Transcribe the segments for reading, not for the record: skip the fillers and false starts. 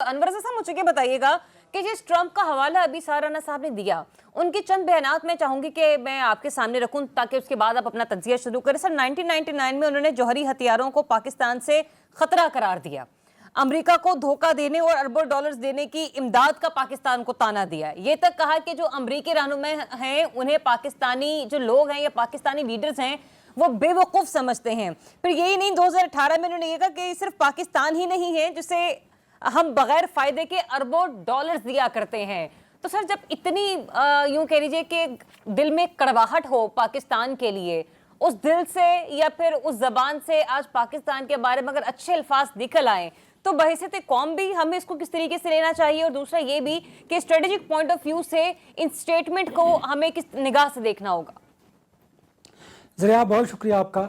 انور صاحب مجھے یہ بتائیے گا کہ جس ٹرمپ کا حوالہ ابھی سارہ رانا صاحب نے دیا ان کی چند بیانات میں چاہوں گی کہ میں آپ کے سامنے رکھوں تاکہ اس کے بعد آپ اپنا تجزیہ شروع کریں. سر 1999 میں انہوں نے جوہری ہتھیاروں کو پاکستان سے خطرہ قرار دیا, امریکہ کو دھوکہ دینے اور اربوں ڈالرز دینے کی امداد کا پاکستان کو تانا دیا. یہ تک کہا کہ جو امریکی رہنما ہیں انہیں پاکستانی جو لوگ ہیں یا پاکستانی لیڈرز ہیں وہ بے وقوف سمجھتے ہیں. پھر یہی نہیں 2018 میں انہوں نے یہ کہا کہ صرف پاکستان ہی نہیں ہے جسے ہم بغیر فائدے کے اربوں ڈالرز دیا کرتے ہیں. تو سر جب اتنی یوں کہہ لیجئے کہ دل میں کڑواہٹ ہو پاکستان کے لیے, اس دل سے یا پھر اس زبان سے آج پاکستان کے بارے میں اگر اچھے الفاظ نکل آئیں تو بحیثیت قوم بھی ہمیں اس کو کس طریقے سے لینا چاہیے, اور دوسرا یہ بھی کہ اسٹریٹجک پوائنٹ آف ویو سے ان سٹیٹمنٹ کو ہمیں کس نگاہ سے دیکھنا ہوگا. ذریعہ بہت شکریہ آپ کا.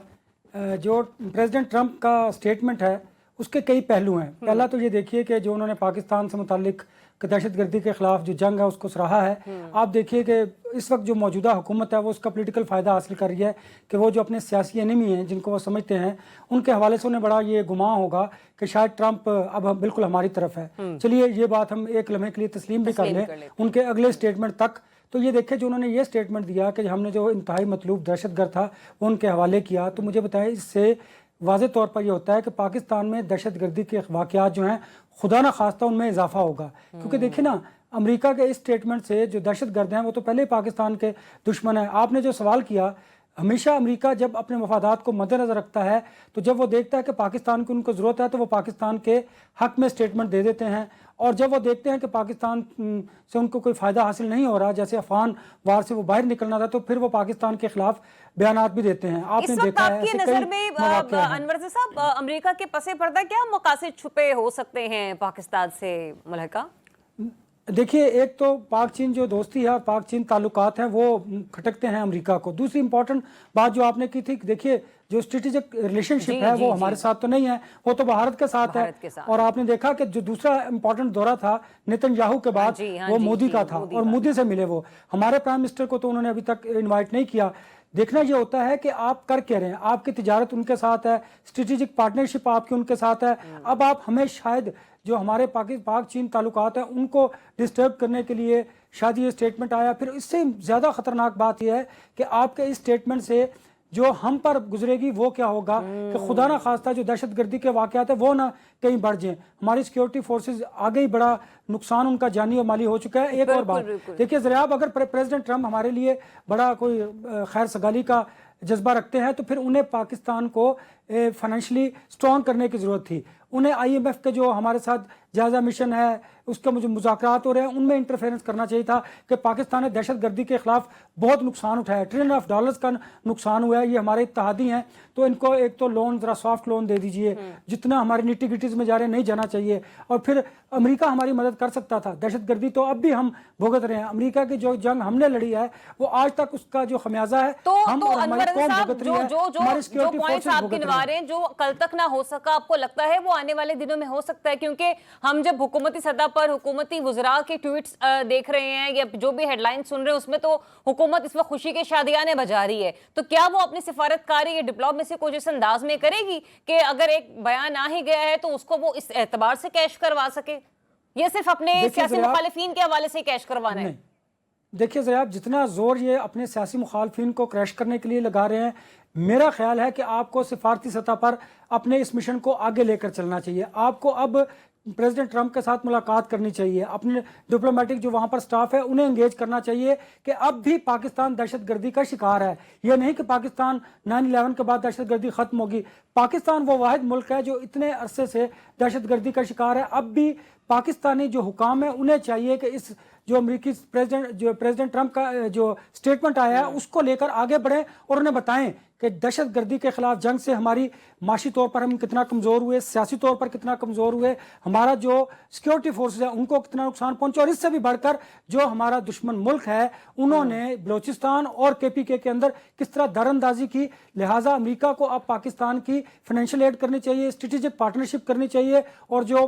جو پریزیڈنٹ ٹرمپ کا سٹیٹمنٹ ہے اس کے کئی پہلو ہیں. پہلا تو یہ دیکھیے کہ جو انہوں نے پاکستان سے متعلق دہشت گردی کے خلاف جو جنگ ہے اس کو سراہا ہے. آپ دیکھیے کہ اس وقت جو موجودہ حکومت ہے وہ اس کا پولیٹیکل فائدہ حاصل کر رہی ہے کہ وہ جو اپنے سیاسی انیمی ہیں جن کو وہ سمجھتے ہیں ان کے حوالے سے انہیں بڑا یہ گمان ہوگا کہ شاید ٹرمپ اب بالکل ہماری طرف ہے. چلیے یہ بات ہم ایک لمحے کے لیے تسلیم بھی کر لیں ان کے اگلے سٹیٹمنٹ تک. تو یہ دیکھیں جو انہوں نے یہ سٹیٹمنٹ دیا کہ ہم نے جو انتہائی مطلوب دہشت گرد تھا وہ ان کے حوالے کیا, تو مجھے بتائیں اس سے واضح طور پر یہ ہوتا ہے کہ پاکستان میں دہشت گردی کے واقعات جو ہیں خدا نہ خواستہ ان میں اضافہ ہوگا. کیونکہ دیکھیں نا امریکہ کے اس سٹیٹمنٹ سے جو دہشت گرد ہیں وہ تو پہلے ہی پاکستان کے دشمن ہیں. آپ نے جو سوال کیا, ہمیشہ امریکہ جب اپنے مفادات کو مد نظر رکھتا ہے تو جب وہ دیکھتا ہے کہ پاکستان کی ان کو ضرورت ہے تو وہ پاکستان کے حق میں سٹیٹمنٹ دے دیتے ہیں, اور جب وہ دیکھتے ہیں کہ پاکستان سے ان کو کوئی فائدہ حاصل نہیں ہو رہا, جیسے افغان وار سے وہ باہر نکلنا تھا, تو پھر وہ پاکستان کے خلاف بیانات بھی دیتے ہیں. آپ نے دیکھا ہے اس وقت آپ کی نظر میں انور صاحب امریکہ کے پس پردہ کیا مقاصد چھپے ہو سکتے ہیں پاکستان سے ملحقہ؟ دیکھیے ایک تو پاک چین جو دوستی ہے اور پاک چین تعلقات ہیں وہ کھٹکتے ہیں امریکہ کو. دوسری امپورٹنٹ بات جو آپ نے کی تھی, دیکھیے جو اسٹریٹجک ریلیشن شپ ہے وہ ہمارے ساتھ تو نہیں ہے, وہ تو بھارت کے ساتھ ہے. اور آپ نے دیکھا کہ جو دوسرا امپورٹنٹ دورہ تھا نیتن یاہو کے بعد وہ مودی کا تھا, اور مودی سے ملے وہ. ہمارے پرائم منسٹر کو تو انہوں نے ابھی تک انوائٹ نہیں کیا. دیکھنا یہ ہوتا ہے کہ آپ کر کہہ رہے ہیں, آپ کی تجارت ان کے ساتھ ہے, اسٹریٹجک پارٹنرشپ آپ کی ان کے ساتھ ہے. اب آپ ہمیں شاید جو ہمارے پاک چین تعلقات ہیں ان کو ڈسٹرب کرنے کے لیے شاید یہ سٹیٹمنٹ آیا. پھر اس سے زیادہ خطرناک بات یہ ہے کہ آپ کے اس سٹیٹمنٹ سے جو ہم پر گزرے گی وہ کیا ہوگا کہ خدا نہ خواستہ جو دہشت گردی کے واقعات ہیں وہ نہ کہیں بڑھ جائیں. ہماری سیکیورٹی فورسز آگے ہی بڑا نقصان ان کا جانی اور مالی ہو چکا ہے. ایک اور بات دیکھیے ذرا, اگر پریزیڈنٹ ٹرمپ ہمارے لیے بڑا کوئی خیر سگالی کا جذبہ رکھتے ہیں تو پھر انہیں پاکستان کو فائنینشلی سٹرونگ کرنے کی ضرورت تھی. انہیں آئی ایم ایف کے جو ہمارے ساتھ جائزہ مشن ہے اس کے جو مذاکرات ہو رہے ہیں ان میں انٹرفیرنس کرنا چاہیے تھا کہ پاکستان نے دہشت گردی کے خلاف بہت نقصان اٹھایا ہے, $1 ٹریلین کا نقصان ہوا ہے. یہ ہمارے اتحادی ہیں تو ان کو ایک تو لون ذرا سافٹ لون دے دیجئے, جتنا ہماری نیٹی گٹیز میں جا رہے ہیں نہیں جانا چاہیے. اور پھر امریکہ ہماری مدد کر سکتا تھا. دہشت گردی تو اب بھی ہم بھگت رہے ہیں. امریکہ کی جو جنگ ہم نے لڑی ہے وہ آج تک اس کا جو خمیازہ ہے ہم اور ہماری قوم بھگت رہی ہے, ہماری سیکیورٹی فورسز بھگت رہی ہیں. جو کل تک نہ ہو سکا آپ کو لگتا ہے وہ آنے والے دنوں میں ہو سکتا ہے؟ کیونکہ ہم جب حکومتی سطح پر حکومتی وزراء کے ٹویٹس دیکھ رہے ہیں یا جو بھی ہیڈ لائن سن رہے ہیں اس میں تو حکومت اس وقت خوشی کے شادیانے بجا رہی ہے. تو کیا وہ اپنی سفارتکاری یا ڈپلومیسی کو جس انداز میں کرے گی کہ اگر ایک بیان آ ہی گیا ہے تو اس کو وہ اس اعتبار سے کیش کروا سکے, یہ صرف اپنے سیاسی مخالفین کے حوالے سے کیش کروانا ہے؟ دیکھیے ذرا, جتنا زور یہ اپنے سیاسی مخالفین کو کریش کرنے کے لیے لگا رہے ہیں, میرا خیال ہے کہ آپ کو سفارتی سطح پر اپنے اس مشن کو آگے لے کر چلنا چاہیے. آپ کو اب پریزیڈنٹ ٹرمپ کے ساتھ ملاقات کرنی چاہیے, اپنے ڈپلومیٹک جو وہاں پر سٹاف ہے انہیں انگیج کرنا چاہیے کہ اب بھی پاکستان دہشت گردی کا شکار ہے. یہ نہیں کہ پاکستان 9/11 کے بعد دہشت گردی ختم ہوگی. پاکستان وہ واحد ملک ہے جو اتنے عرصے سے دہشت گردی کا شکار ہے. اب بھی پاکستانی جو حکام ہیں انہیں چاہیے کہ اس جو امریکی پریزیڈنٹ ٹرمپ کا جو سٹیٹمنٹ آیا ہے اس کو لے کر آگے بڑھیں اور انہیں بتائیں کہ دہشت گردی کے خلاف جنگ سے ہماری معاشی طور پر ہم کتنا کمزور ہوئے, سیاسی طور پر کتنا کمزور ہوئے, ہمارا جو سیکیورٹی فورسز ہیں ان کو کتنا نقصان پہنچا, اور اس سے بھی بڑھ کر جو ہمارا دشمن ملک ہے انہوں نے بلوچستان اور KPK کے اندر کس طرح در اندازی کی. لہٰذا امریکہ کو اب پاکستان کی فائنینشیل ایڈ کرنی چاہیے, اسٹریٹجک پارٹنرشپ کرنی چاہیے, اور جو